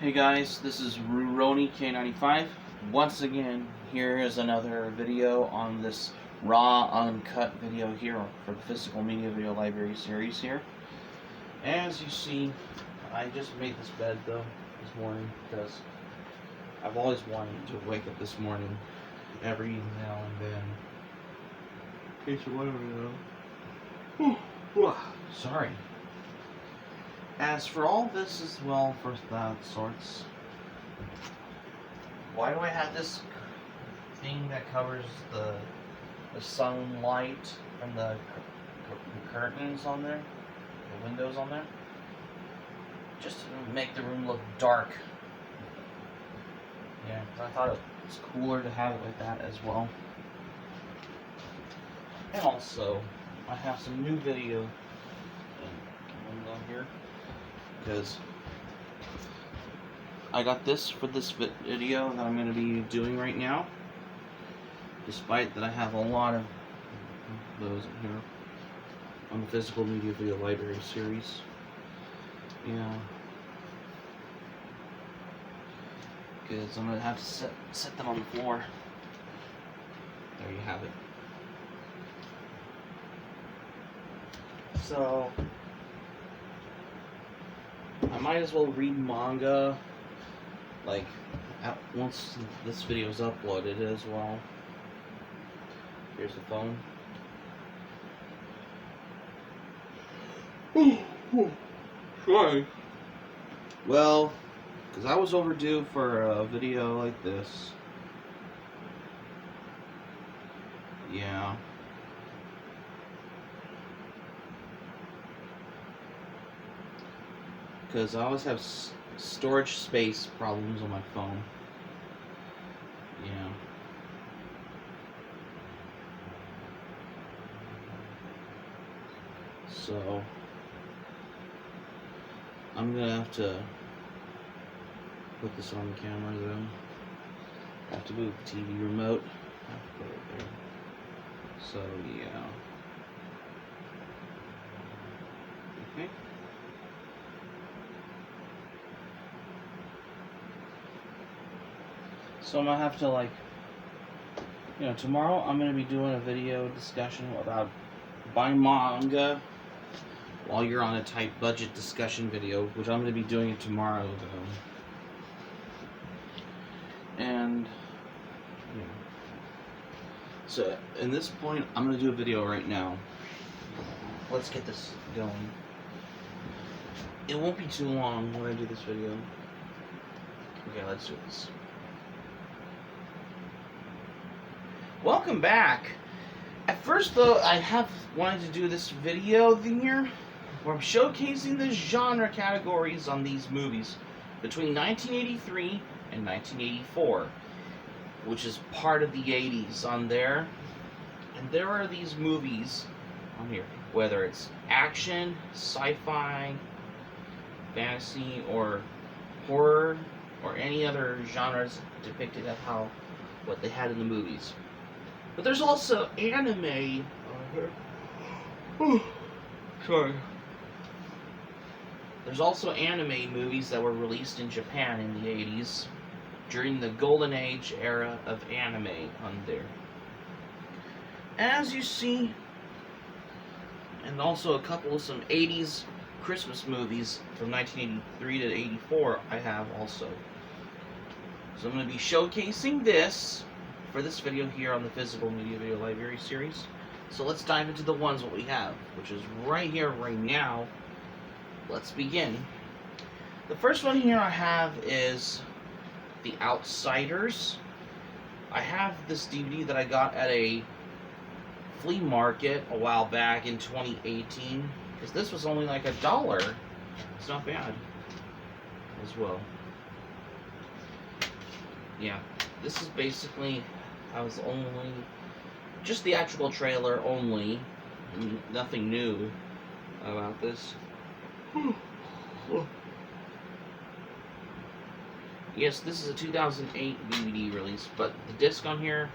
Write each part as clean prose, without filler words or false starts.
Hey guys, this is Ruroni K95. Once again, here is another video on this RAW Uncut video here for the Physical Media Video Library series here. As you see, I just made this bed though this morning because I've always wanted to wake up this morning every now and then. In case you want to know. Sorry. As for all this as well, for that sorts, why do I have this thing that covers the sunlight from the curtains on there, the windows on there? Just to make the room look dark. Yeah, because I thought it was cooler to have it like that as well. And also, I have some new video on here. Because I got this for this video that I'm going to be doing right now, despite that I have a lot of those here on the Physical Media Video Library series. Yeah, because I'm going to have to set them on the floor. There you have it. So I might as well read manga, like, once this video is uploaded as well. Here's the phone. Sorry. Well, because I was overdue for a video like this. Yeah. Because I always have storage space problems on my phone. Yeah. So I'm gonna have to put this on the camera though. Have to move the TV remote. Have to put it there. So yeah. Okay. So I'm gonna have to, like, tomorrow I'm gonna be doing a video discussion about buying manga while you're on a tight budget discussion video, which I'm gonna be doing it tomorrow though. And yeah. So in this point, I'm gonna do a video right now. Let's get this going. It won't be too long when I do this video. Okay, let's do this. Welcome back. At first though, I have wanted to do this video here where I'm showcasing the genre categories on these movies between 1983 and 1984, which is part of the 80s on there. And there are these movies on here, whether it's action, sci-fi, fantasy, or horror, or any other genres depicted of what they had in the movies. But there's also anime. Sorry. There's also anime movies that were released in Japan in the 80s during the golden age era of anime on there. As you see, and also a couple of some 80s Christmas movies from 1983 to 84 I have also. So I'm going to be showcasing this for this video here on the Physical Media Video Library series. So let's dive into the ones what we have, which is right here, right now. Let's begin. The first one here I have is The Outsiders. I have this DVD that I got at a flea market a while back in 2018, because this was only like $1. It's not bad as well. Yeah, this is basically, I was only, just the actual trailer only, nothing new about this. Yes, this is a 2008 DVD release, but the disc on here,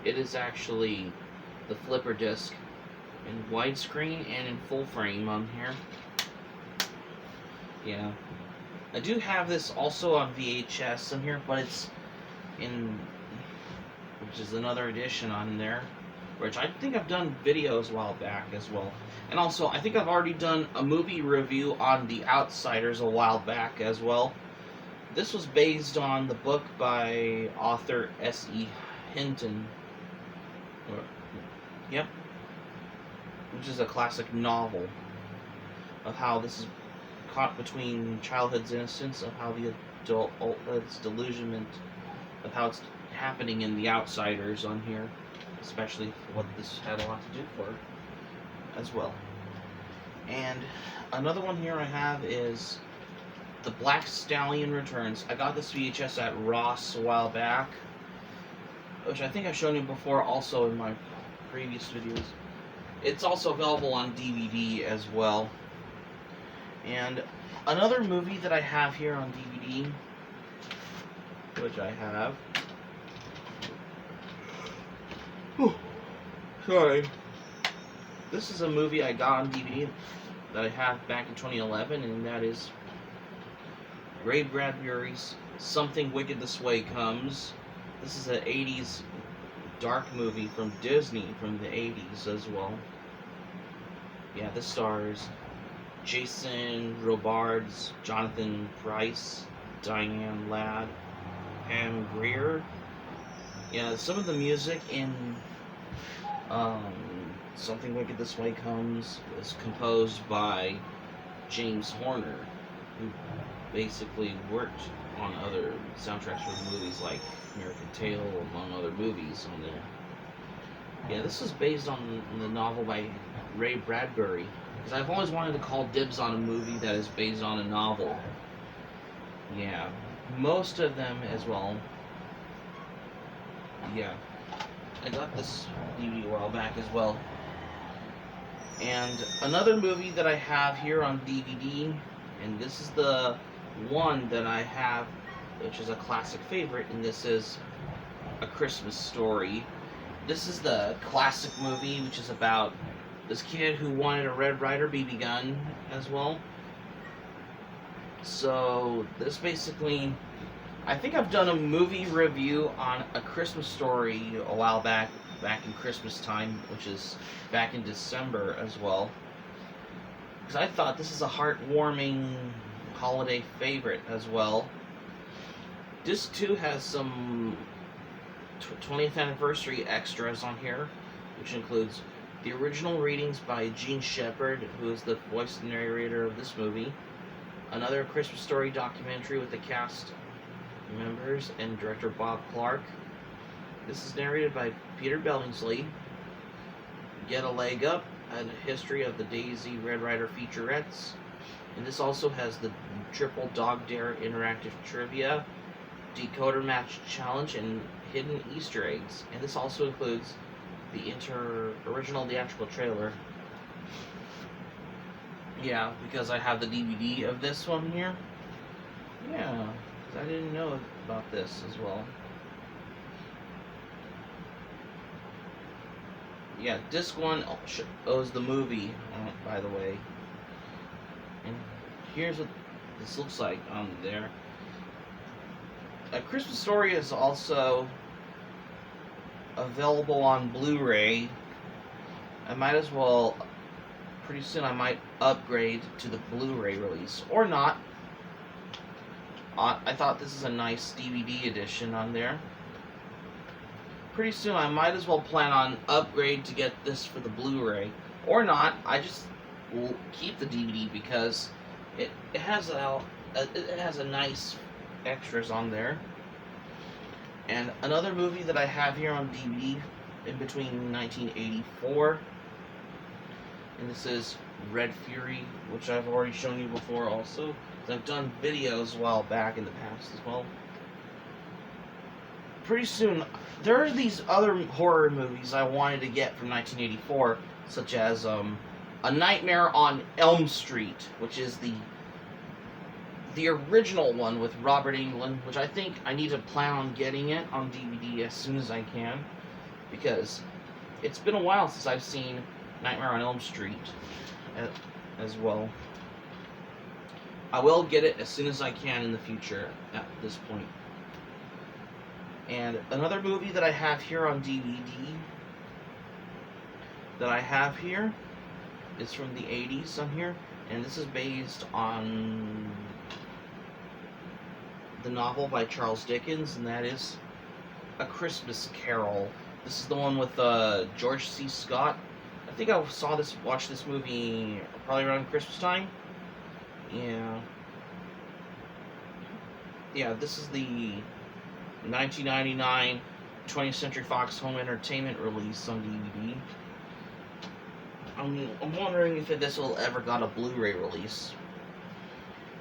it is actually the flipper disc in widescreen and in full frame on here. Yeah. I do have this also on VHS in here, but it's in, which is another edition on there, which I think I've done videos a while back as well. And also, I think I've already done a movie review on The Outsiders a while back as well. This was based on the book by author S.E. Hinton. Yep. Which is a classic novel of how this is caught between childhood's innocence, of how the adulthood's delusionment, of how it's happening in The Outsiders on here, especially what this had a lot to do for as well. And another one here I have is The Black Stallion Returns. I got this VHS at Ross a while back, which I think I've shown you before also in my previous videos. It's also available on DVD as well. And another movie that I have here on DVD, which I have... Sorry. This is a movie I got on DVD that I have back in 2011, and that is Ray Bradbury's Something Wicked This Way Comes. This is an 80s dark movie from Disney from the 80s as well. Yeah, this stars Jason Robards, Jonathan Pryce, Diane Ladd, Pam Grier. Yeah, some of the music in Something Wicked This Way Comes was composed by James Horner, who basically worked on other soundtracks for movies like American Tail, among other movies on there. Yeah, this is based on the novel by Ray Bradbury, because I've always wanted to call dibs on a movie that is based on a novel. Yeah, most of them as well. Yeah, I got this DVD a while back as well. And another movie that I have here on DVD, and this is the one that I have, which is a classic favorite, and this is A Christmas Story. This is the classic movie, which is about this kid who wanted a Red Ryder BB gun as well. So this basically, I think I've done a movie review on A Christmas Story a while back in Christmas time, which is back in December as well. Because I thought this is a heartwarming holiday favorite as well. Disc 2 has some 20th anniversary extras on here, which includes the original readings by Gene Shepard, who is the voice narrator of this movie, another Christmas Story documentary with the cast members and director Bob Clark. This is narrated by Peter Billingsley. Get a Leg Up, a history of the Daisy Red Ryder featurettes. And this also has the Triple Dog Dare interactive trivia, Decoder Match Challenge, and hidden Easter eggs. And this also includes the original theatrical trailer. Yeah, because I have the DVD of this one here. Yeah, because I didn't know about this as well. Yeah, disc 1 owes the movie, by the way. And here's what this looks like on there. A Christmas Story is also available on Blu-ray. I might as well, pretty soon I might upgrade to the Blu-ray release, or not. I thought this is a nice DVD edition on there. Pretty soon I might as well plan on upgrade to get this for the Blu-ray, or not. I just will keep the DVD because it has a nice extras on there. And another movie that I have here on DVD in between 1984, and this is Red Fury, which I've already shown you before also. I've done videos a while back in the past as well. Pretty soon, there are these other horror movies I wanted to get from 1984, such as A Nightmare on Elm Street, which is the original one with Robert Englund, which I think I need to plan on getting it on DVD as soon as I can, because it's been a while since I've seen Nightmare on Elm Street as well. I will get it as soon as I can in the future at this point. And another movie that I have here on DVD that I have here is from the 80s on here, and this is based on the novel by Charles Dickens, and that is A Christmas Carol. This is the one with George C. Scott. I think I watched this movie probably around Christmas time. Yeah, this is the 1999 20th Century Fox Home Entertainment release on DVD. I'm wondering if this will ever got a Blu-ray release.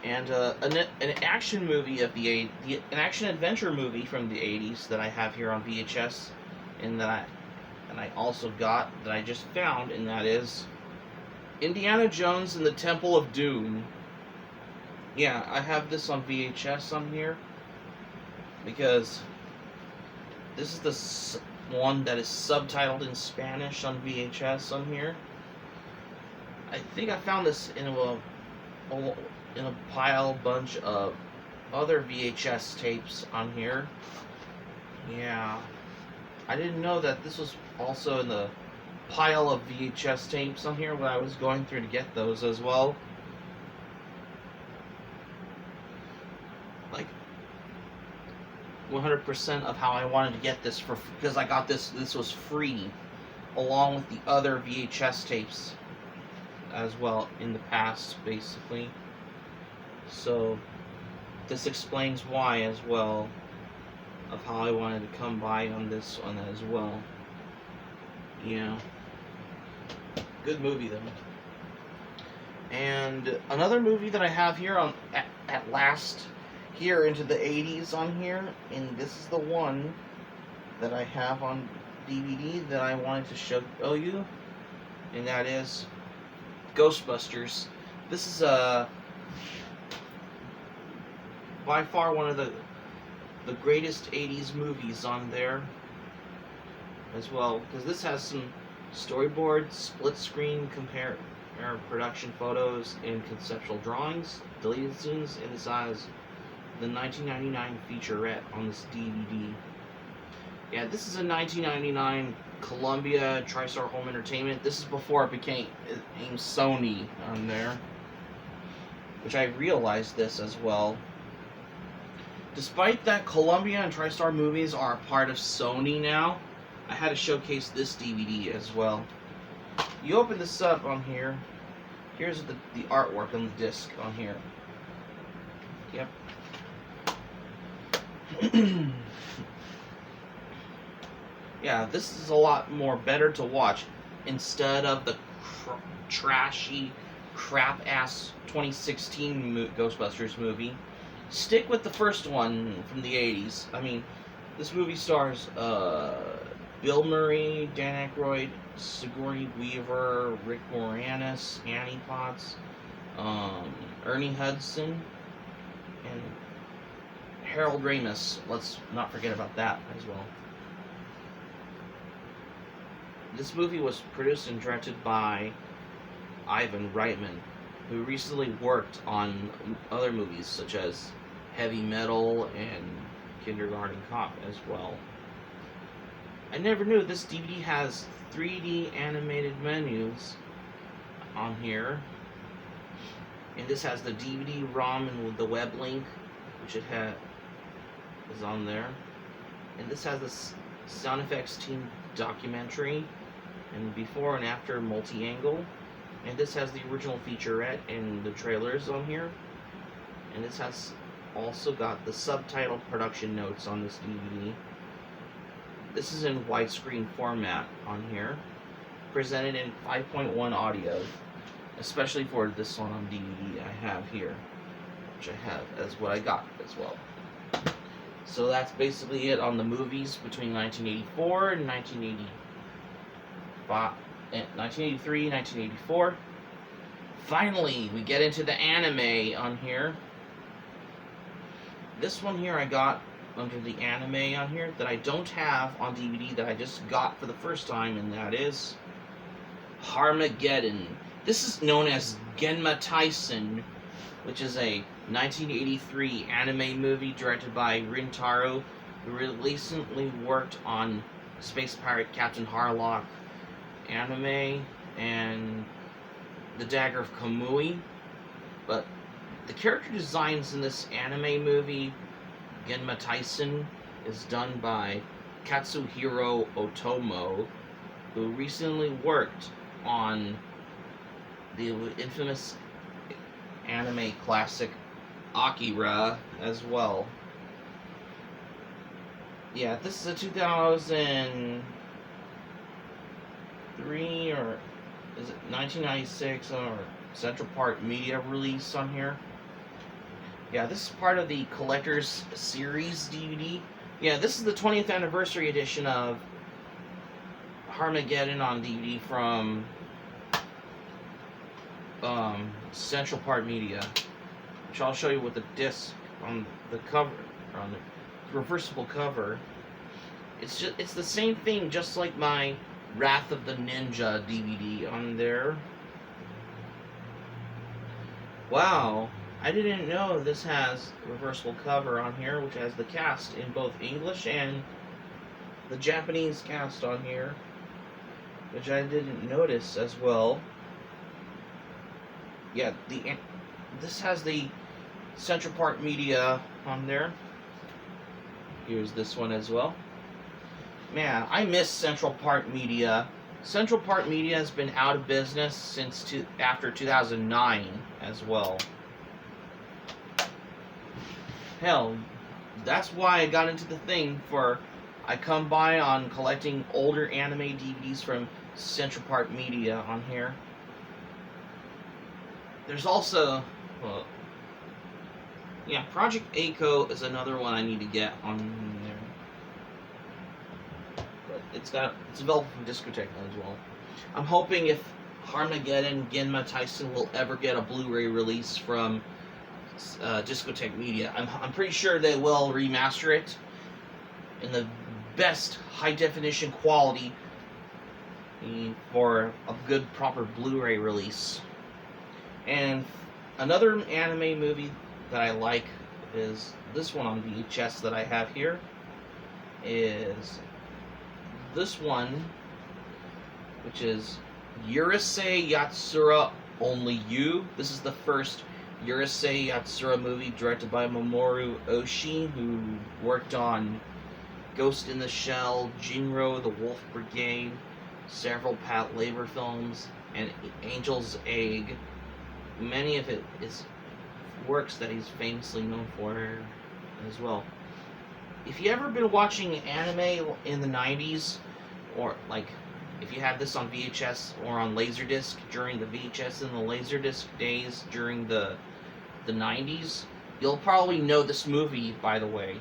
And an action movie of an action adventure movie from the 80s that I have here on VHS, and that I also got, that I just found, and that is Indiana Jones and the Temple of Doom. Yeah, I have this on VHS on here because this is the one that is subtitled in Spanish on VHS on here. I think I found this in a bunch of other VHS tapes on here. Yeah, I didn't know that this was also in the pile of VHS tapes on here when I was going through to get those as well. Like 100% of how I wanted to get this because I got this was free along with the other VHS tapes as well in the past, basically. So this explains why as well, of how I wanted to come by on this one as well. Yeah, good movie though. And another movie that I have here on at last here into the 80s on here, and this is the one that I have on DVD that I wanted to show you, and that is Ghostbusters. This is by far one of the greatest 80s movies on there as well, because this has some storyboards, split screen production photos, and conceptual drawings, deleted scenes, and this has the 1999 featurette on this DVD. Yeah, this is a 1999 Columbia TriStar Home Entertainment. This is before it became Sony on there, which I realized this as well. Despite that Columbia and TriStar movies are a part of Sony now, I had to showcase this DVD as well. You open this up on here. Here's the artwork on the disc on here. Yep. Yeah, this is a lot more better to watch instead of the trashy, crap-ass 2016 Ghostbusters movie. Stick with the first one from the 80s. I mean, this movie stars Bill Murray, Dan Aykroyd, Sigourney Weaver, Rick Moranis, Annie Potts, Ernie Hudson, and Harold Ramis. Let's not forget about that as well. This movie was produced and directed by Ivan Reitman, who recently worked on other movies such as Heavy Metal and Kindergarten Cop as well. I never knew this DVD has 3D animated menus on here. And this has the DVD ROM and with the web link, which it is on there. And this has the Sound Effects Team documentary and before and after multi-angle. And this has the original featurette and the trailers on here. And this has also got the subtitle production notes on this DVD. This is in widescreen format on here, presented in 5.1 audio, especially for this one on DVD I have here, which I have as what I got as well. So that's basically it on the movies between 1984 and 1983, 1984. Finally, we get into the anime on here. This one here I got under the anime on here that I don't have on DVD, that I just got for the first time, and that is Armageddon. This is known as Genma Tyson which is a 1983 anime movie directed by Rintaro, who recently worked on Space Pirate Captain Harlock anime and The Dagger of Kamui. But the character designs in this anime movie, Genma Tyson, is done by Katsuhiro Otomo, who recently worked on the infamous anime classic Akira as well. Yeah, this is a 2003 or is it 1996 or Central Park Media release on here. Yeah, this is part of the Collector's Series DVD. Yeah, this is the 20th anniversary edition of Armageddon on DVD from Central Park Media, which I'll show you with the disc on the cover, on the reversible cover. It's the same thing, just like my Wrath of the Ninja DVD on there. Wow, I didn't know this has a reversible cover on here, which has the cast in both English and the Japanese cast on here, which I didn't notice as well. Yeah, this has the Central Park Media on there. Here's this one as well. Man, I miss Central Park Media. Central Park Media has been out of business since after 2009 as well. Hell, that's why I got into the thing for I come by on collecting older anime DVDs from Central Park Media on here. There's also, well, yeah, Project A-ko is another one I need to get on there. But it's available from Discotek as well. I'm hoping if Armageddon Genma Tyson will ever get a Blu-ray release from Discotek Media. I'm pretty sure they will remaster it in the best high-definition quality for a good, proper Blu-ray release. And another anime movie that I like is this one on VHS that I have here. Is this one, which is Urissa Yatsura Only You. This is the first Urissa Yatsura movie directed by Mamoru Oshii, who worked on Ghost in the Shell, Jinro, The Wolf Brigade, several Pat Labor films, and Angel's Egg. Many of it is works that he's famously known for as well. If you ever been watching anime in the 90s, or like if you had this on VHS or on Laserdisc during the VHS and the Laserdisc days during the 90s, you'll probably know this movie, by the way.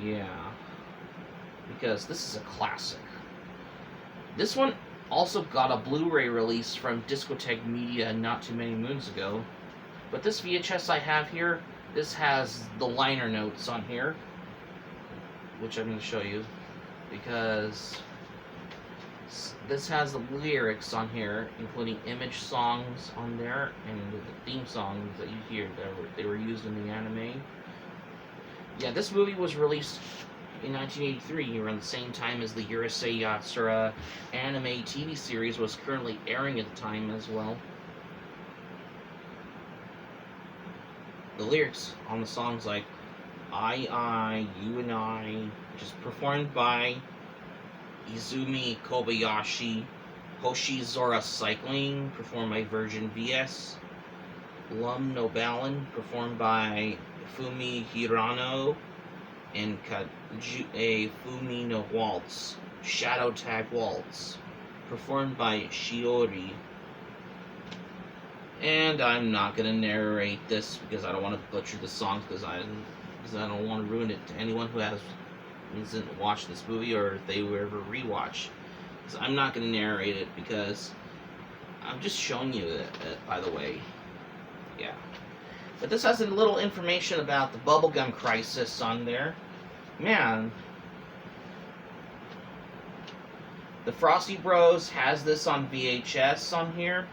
Yeah, because this is a classic. This one also got a Blu-ray release from Discotek Media not too many moons ago. But this VHS I have here, this has the liner notes on here, which I'm going to show you, because this has the lyrics on here, including image songs on there, and the theme songs that you hear that they were used in the anime. Yeah, this movie was released in 1983, around the same time as the Urissa Yatsura anime TV series was currently airing at the time as well. The lyrics on the songs like I, You and I, which is performed by Izumi Kobayashi, Hoshizora Cycling, performed by Virgin VS, Lum no Balin, performed by Fumi Hirano, and Kajue Fumi no Waltz, Shadow Tag Waltz, performed by Shiori. And I'm not going to narrate this because I don't want to butcher the songs, because I don't want to ruin it to anyone who hasn't watched this movie, or if they will ever rewatch. So I'm not going to narrate it because I'm just showing you it, by the way. Yeah. But this has a little information about the bubblegum crisis on there. Man. The Frosty Bros has this on VHS on here.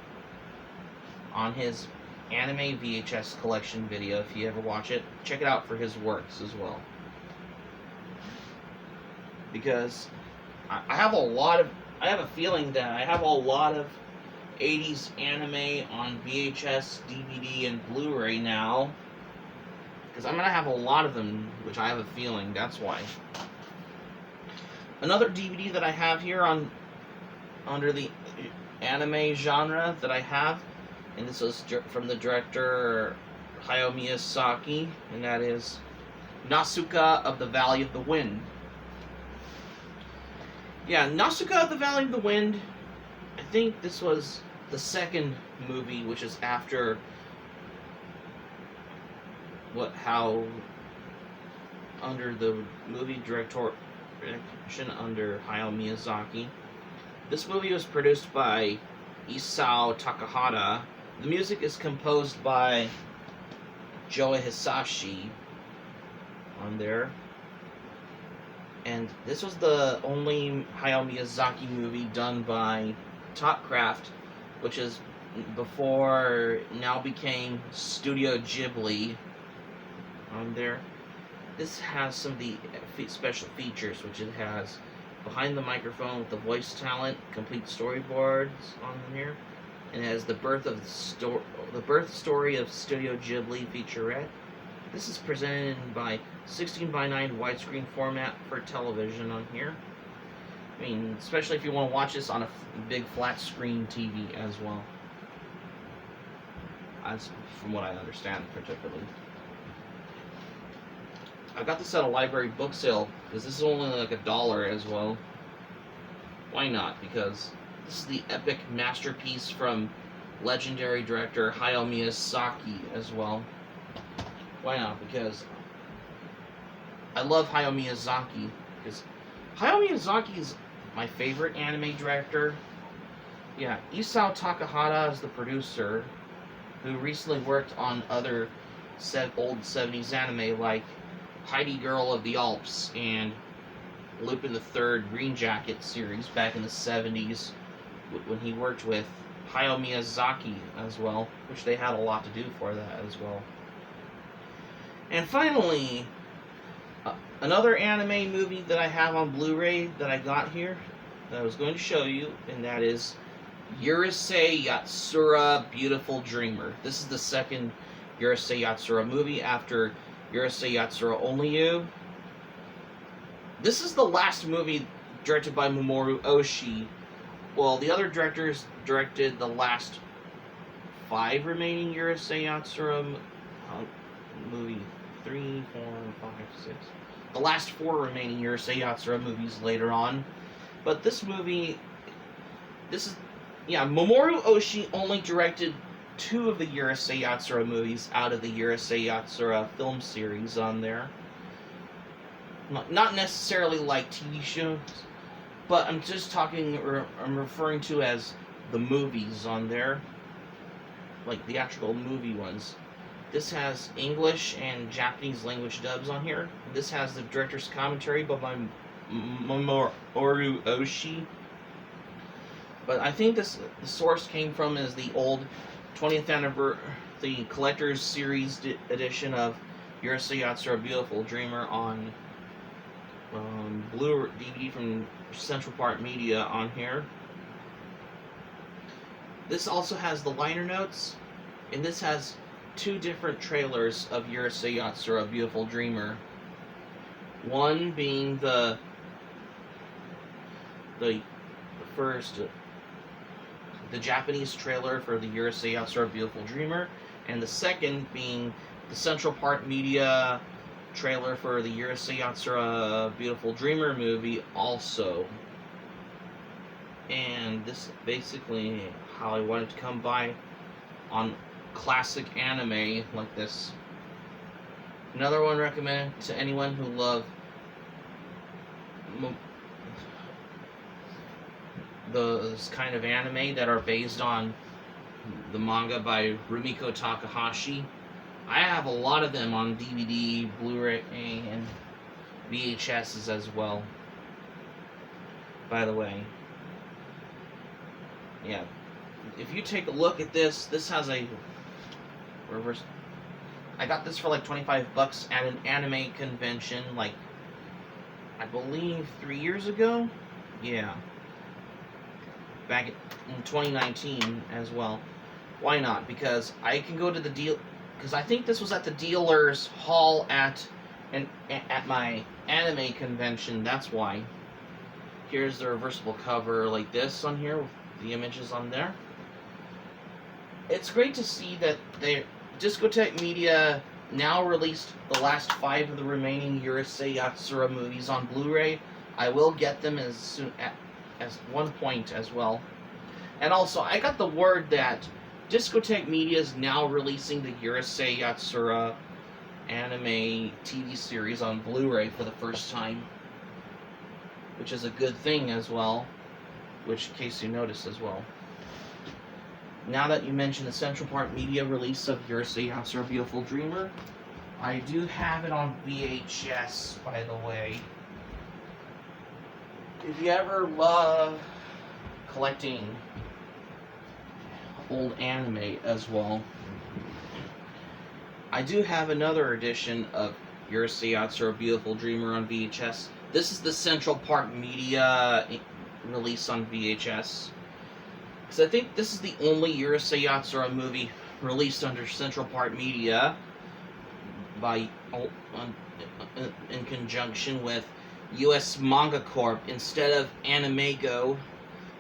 On his anime VHS collection video. If you ever watch it, check it out for his works as well. Because I have a feeling that I have a lot of 80s anime on VHS, DVD, and Blu-ray now. Because I'm going to have a lot of them, which I have a feeling, that's why. Another DVD that I have here under the anime genre that I have, and this was from the director Hayao Miyazaki, and that is Nasuka of the Valley of the Wind. Yeah, Nasuka of the Valley of the Wind, I think this was the second movie, which is after under the movie direction under Hayao Miyazaki. This movie was produced by Isao Takahata. The music is composed by Joe Hisashi on there. And this was the only Hayao Miyazaki movie done by Topcraft, which is before now became Studio Ghibli on there. This has some of the special features, which it has behind the microphone with the voice talent, complete storyboards on here, and it has the birth story of Studio Ghibli featurette. This is presented by 16:9 widescreen format for television on here. I mean, especially if you want to watch this on a big flat screen TV as well. As from what I understand, particularly. I got this at a library book sale because this is only like $1 as well. Why not? Because this is the epic masterpiece from legendary director Hayao Miyazaki as well. Why not? Because I love Hayao Miyazaki. Because Hayao Miyazaki is my favorite anime director. Yeah, Isao Takahata is the producer, who recently worked on other old 70s anime like Heidi Girl of the Alps and Lupin the Third Green Jacket series back in the 70s when he worked with Hayao Miyazaki as well, which they had a lot to do for that as well. And finally, another anime movie that I have on Blu-ray that I got here that I was going to show you, and that is Urissa Yatsura Beautiful Dreamer. This is the second Urissa Yatsura movie after Urissa Yatsura Only You. This is the last movie directed by Mamoru Oshii. Well, the other directors directed the last 5 remaining Urissa Yatsura movie. 3, 4, 5, 6. The last 4 remaining Urissa Yatsura movies later on. But this movie, Mamoru Oshii only directed 2 of the Urissa Yatsura movies out of the Urissa Yatsura film series on there. Not necessarily like TV shows, but I'm just I'm referring to as the movies on there. Like the actual movie ones. This has English and Japanese language dubs on here. This has the director's commentary by Mamoru Oshii. But I think the source came from is the old 20th anniversary, the collector's series edition of Urissa Yatsura Beautiful Dreamer on Blu-ray DVD from Central Park Media on here. This also has the liner notes, and this has 2 different trailers of Urissa Yatsura Beautiful Dreamer. One being the Japanese trailer for the Urissa Yatsura Beautiful Dreamer, and the second being the Central Park Media trailer for the Urissa Yatsura Beautiful Dreamer movie also. And this is basically how I wanted to come by on classic anime like this. Another one recommended to anyone who love those kind of anime that are based on the manga by Rumiko Takahashi. I have a lot of them on DVD, Blu-ray, and VHSs as well. By the way. Yeah. If you take a look at this, this has a reverse. I got this for like $25 at an anime convention, like I believe 3 years ago. Yeah, back in 2019 as well. Why not? Because I can go to the deal. Because I think this was at the dealer's hall at my anime convention. That's why. Here's the reversible cover like this on here with the images on there. It's great to see that Discotek Media now released the last 5 of the remaining Urissa Yatsura movies on Blu-ray. I will get them as soon as one point as well. And also, I got the word that Discotek Media is now releasing the Urissa Yatsura anime TV series on Blu-ray for the first time, which is a good thing as well, which in case you noticed as well. Now that you mentioned the Central Park Media release of Urissa Yatsura Beautiful Dreamer, I do have it on VHS, by the way. If you ever love collecting old anime as well, I do have another edition of Urissa Yatsura Beautiful Dreamer on VHS. This is the Central Park Media release on VHS. Because I think this is the only Urissa Yatsura movie released under Central Park Media in conjunction with US Manga Corp instead of Animego.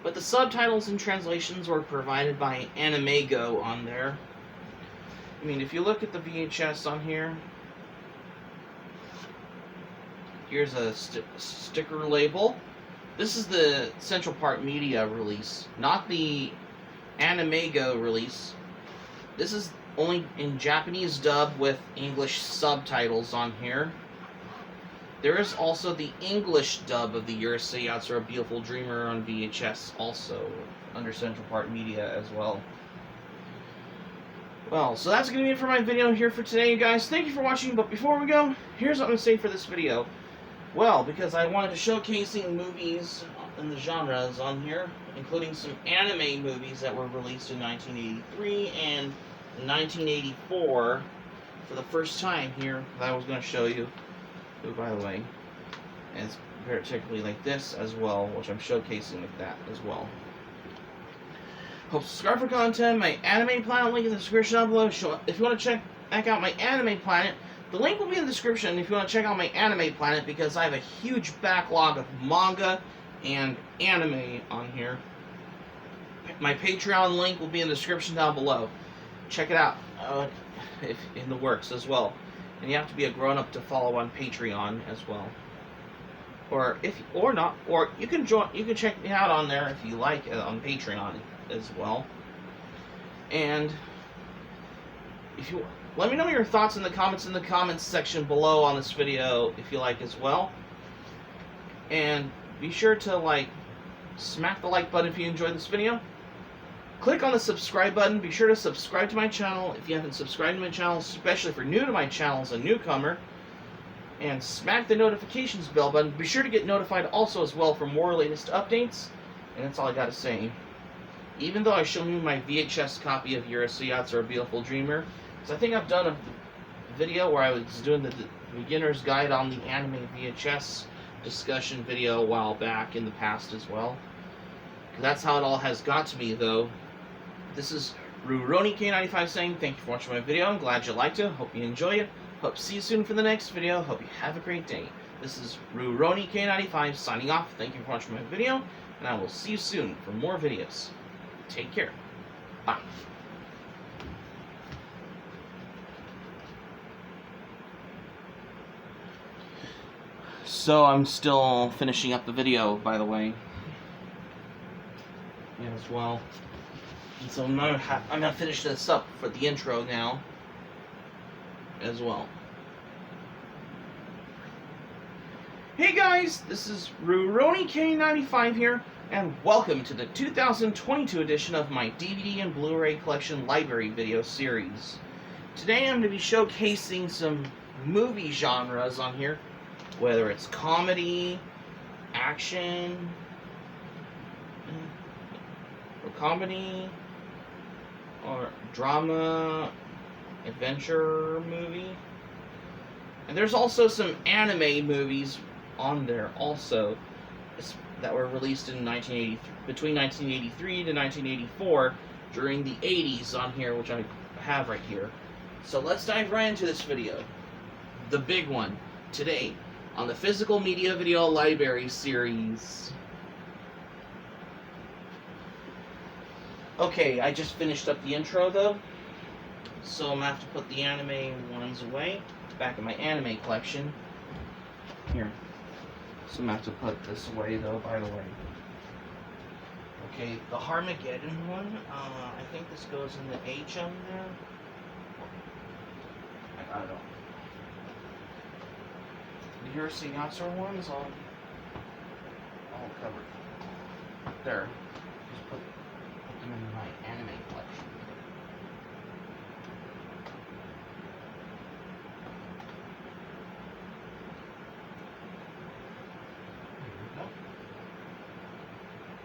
But the subtitles and translations were provided by Animego on there. I mean, if you look at the VHS on here, here's a sticker label. This is the Central Park Media release, not the Animego release. This is only in Japanese dub with English subtitles on here. There is also the English dub of the Urissa Yatsura Beautiful Dreamer on VHS, also under Central Park Media as well. Well, so that's going to be it for my video here for today, you guys. Thank you for watching, but before we go, here's what I'm going to say for this video. Well, because I wanted to showcasing movies in the genres on here, including some anime movies that were released in 1983 and 1984 for the first time here that I was going to show you. Oh, by the way, and it's particularly like this as well, which I'm showcasing like that as well. Hope subscribe for content. My Anime Planet link in the description down below. If you want to check out my Anime Planet, the link will be in the description if you want to check out my Anime Planet, because I have a huge backlog of manga and anime on here. My Patreon link will be in the description down below. Check it out. If in the works as well. And you have to be a grown-up to follow on Patreon as well. Or you can check me out on there if you like on Patreon as well. And if you let me know your thoughts in the comments section below on this video if you like as well. And be sure to smack the like button if you enjoyed this video. Click on the subscribe button. Be sure to subscribe to my channel if you haven't subscribed to my channel, especially if you're new to my channel as a newcomer. And smack the notifications bell button. Be sure to get notified also as well for more latest updates. And that's all I gotta say. Even though I showed you my VHS copy of Urissa Yatsura Beautiful Dreamer, because I think I've done a video where I was doing the beginner's guide on the anime VHS discussion video a while back in the past as well. That's how it all has got to me, though. This is RuRoniK95 saying thank you for watching my video. I'm glad you liked it. Hope you enjoy it. Hope to see you soon for the next video. Hope you have a great day. This is RuRoniK95 signing off. Thank you for watching my video, and I will see you soon for more videos. Take care. Bye. So I'm still finishing up the video, by the way. As well. And so I'm gonna finish this up for the intro now as well. Hey guys, this is RuRoniK95 here, and welcome to the 2022 edition of my DVD and Blu-ray collection library video series. Today I'm going to be showcasing some movie genres on here, whether it's comedy, action, or drama, adventure movie. And there's also some anime movies on there also that were released in between 1983 to 1984 during the 80s on here, which I have right here. So let's dive right into this video. The big one today on the Physical Media Video Library series. Okay, I just finished up the intro though, so I'm gonna have to put the anime ones away, back in my anime collection. Here. So I'm gonna have to put this away though, by the way. Okay, the Armageddon one, I think this goes in the H on there. I don't know. The Urissa Yatsura one's all covered. There. Just put them in my anime collection.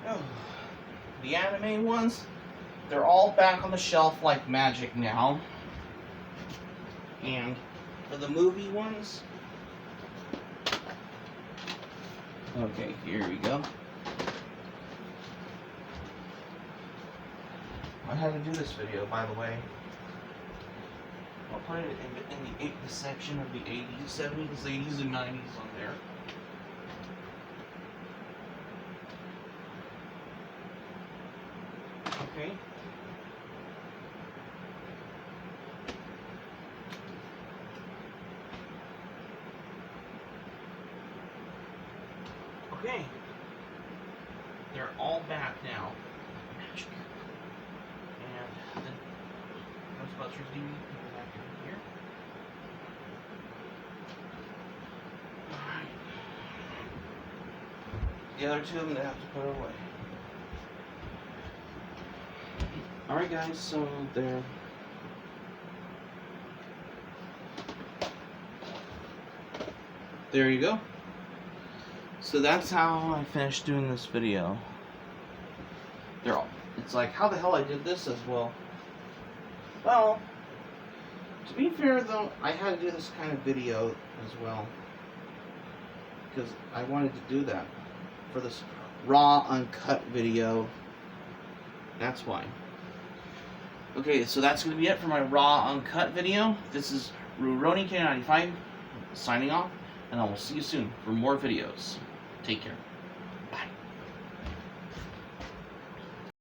Oh, the anime ones, they're all back on the shelf like magic now. And for the movie ones, okay, here we go. I had to do this video, by the way. I'll put it in the section of the 80s, 70s, 80s, and 90s on there. Okay. Okay. They're all back now. Magic. And the Ghostbusters DVD can go back in here. Alright. The other two I'm going to have to put away. Alright guys, so there you go. So that's how I finished doing this video. It's like, how the hell I did this as well? Well, to be fair though, I had to do this kind of video as well, because I wanted to do that for this raw uncut video. That's why. Okay, so that's going to be it for my raw uncut video. This is Rurouni K95 signing off, and I will see you soon for more videos. Take care.